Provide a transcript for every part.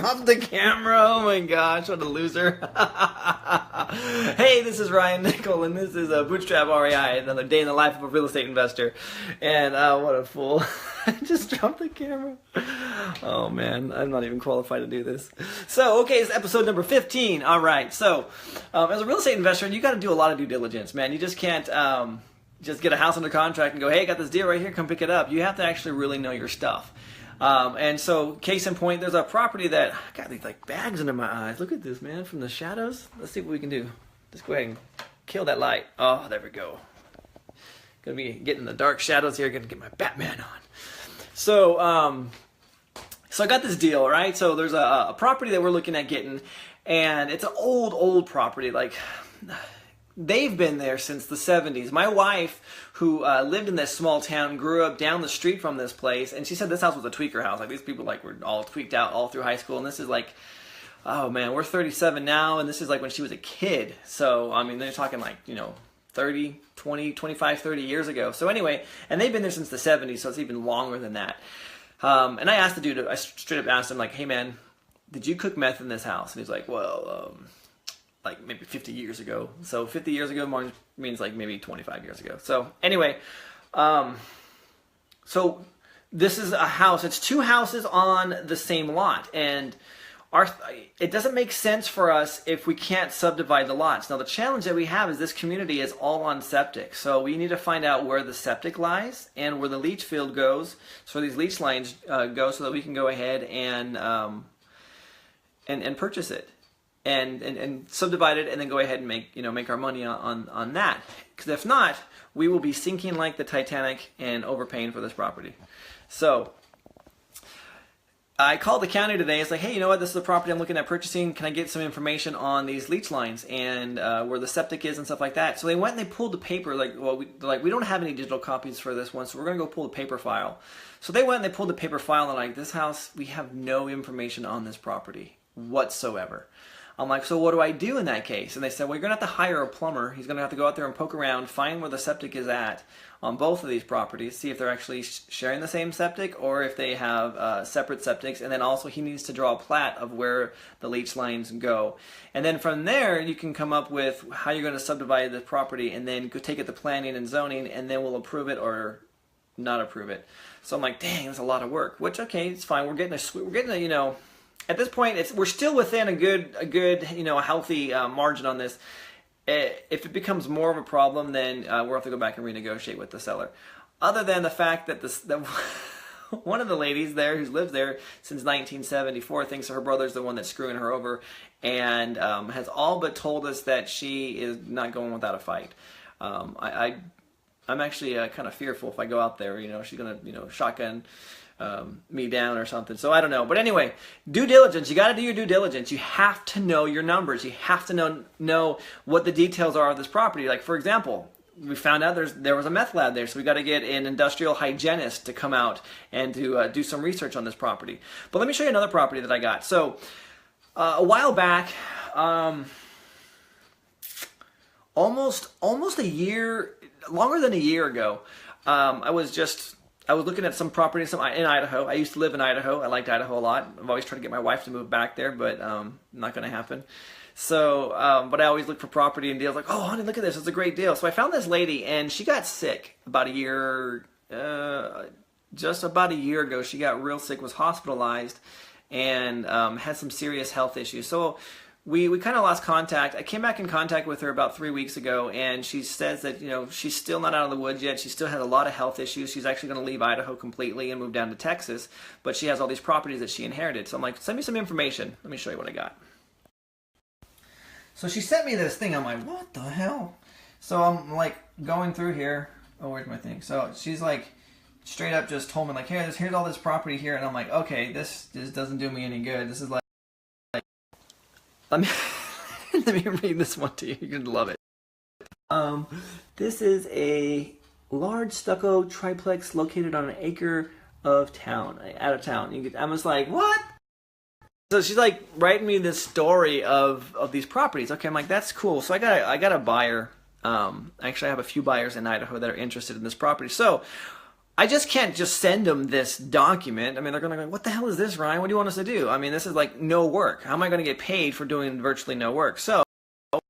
dropped the camera. Oh my gosh, what a loser. Hey, this is Ryan Nickel, and this is Bootstrap REI, another day in the life of a real estate investor. And what a fool. I just dropped the camera. Oh man, I'm not even qualified to do this. So, okay, it's episode number 15. All right, so as a real estate investor, you got to do a lot of due diligence, man. You just can't just get a house under contract and go, hey, I got this deal right here, come pick it up. You have to actually really know your stuff. And so, case in point, there's a property that, I got these like bags under my eyes. Look at this, man, from the shadows. Let's see what we can do. Just go ahead and kill that light. Oh, there we go. Gonna be getting the dark shadows here, gonna get my Batman on. So, so I got this deal, right? So there's a property that we're looking at getting, and it's an old property. Like, they've been there since the 70s. My wife, who lived in this small town, grew up down the street from this place, and she said this house was a tweaker house. Like, these people like were all tweaked out all through high school, and this is like, oh man, we're 37 now, and this is like when she was a kid. So, I mean, they're talking like, 30, 20, 25, 30 years ago. So anyway, and they've been there since the 70s, so it's even longer than that. And I asked the dude, I straight up asked him, like, hey man, did you cook meth in this house? And he's like, well, like maybe 50 years ago. So 50 years ago more means like maybe 25 years ago. So anyway, so this is a house. It's two houses on the same lot, and it doesn't make sense for us if we can't subdivide the lots. Now the challenge that we have is this community is all on septic, so we need to find out where the septic lies and where the leach field goes, so these leach lines go, so that we can go ahead and purchase it and subdivide it, and then go ahead and make our money on that. Because if not, we will be sinking like the Titanic and overpaying for this property. So I called the county today. It's like, hey, you know what? This is the property I'm looking at purchasing. Can I get some information on these leach lines and where the septic is and stuff like that? So they went and they pulled the paper. Like, well, we don't have any digital copies for this one, so we're gonna go pull the paper file. So they went and they pulled the paper file, and like, this house, we have no information on this property whatsoever. I'm like, so what do I do in that case? And they said, well, you're going to have to hire a plumber. He's going to have to go out there and poke around, find where the septic is at on both of these properties, see if they're actually sharing the same septic or if they have separate septics. And then also he needs to draw a plat of where the leach lines go. And then from there, you can come up with how you're going to subdivide the property, and then go take it to planning and zoning, and then we'll approve it or not approve it. So I'm like, dang, that's a lot of work, which, okay, it's fine. We're getting a, at this point, we're still within a good, healthy margin on this. If it becomes more of a problem, then we'll have to go back and renegotiate with the seller. Other than the fact that one of the ladies there who's lived there since 1974 thinks her brother's the one that's screwing her over, and has all but told us that she is not going without a fight. I'm actually kind of fearful if I go out there. She's gonna shotgun me down or something. So I don't know. But anyway, due diligence. You got to do your due diligence. You have to know your numbers. You have to know what the details are of this property. Like, for example, we found out there was a meth lab there, so we got to get an industrial hygienist to come out and to do some research on this property. But let me show you another property that I got. So a while back, almost a year, longer than a year ago, I was looking at some property in Idaho. I used to live in Idaho. I liked Idaho a lot. I've always tried to get my wife to move back there, but not going to happen. So, but I always look for property and deals like, oh, honey, look at this. It's a great deal. So I found this lady, and she got sick about a year, just about a year ago. She got real sick, was hospitalized, and had some serious health issues. So we kind of lost contact. I came back in contact with her about 3 weeks ago, and she says that, she's still not out of the woods yet. She still has a lot of health issues. She's actually going to leave Idaho completely and move down to Texas, but she has all these properties that she inherited. So I'm like, send me some information. Let me show you what I got. So she sent me this thing. I'm like, what the hell? So I'm like going through here. Oh, where's my thing? So she's like, straight up just told me like, here's all this property here. And I'm like, okay, this doesn't do me any good. This is like, let me read this one to you. You're gonna love it. This is a large stucco triplex located on an acre of town, out of town. I'm just like, what? So she's like writing me this story of these properties. Okay, I'm like, that's cool. So I got a buyer. Actually, I have a few buyers in Idaho that are interested in this property. So I just can't just send them this document. I mean, they're going to go, what the hell is this, Ryan? What do you want us to do? I mean, this is like no work. How am I going to get paid for doing virtually no work? So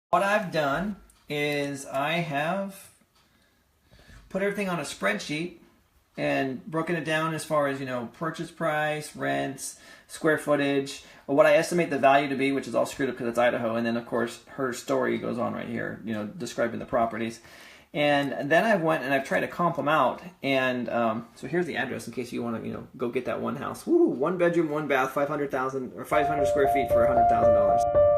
what I've done is I have put everything on a spreadsheet and broken it down as far as, purchase price, rents, square footage, or what I estimate the value to be, which is all screwed up because it's Idaho. And then, of course, her story goes on right here, describing the properties. And then I went and I've tried to comp them out. And so here's the address in case you want to, go get that one house. Woo, 1 bedroom, 1 bath, 500,000 or 500 square feet for $100,000.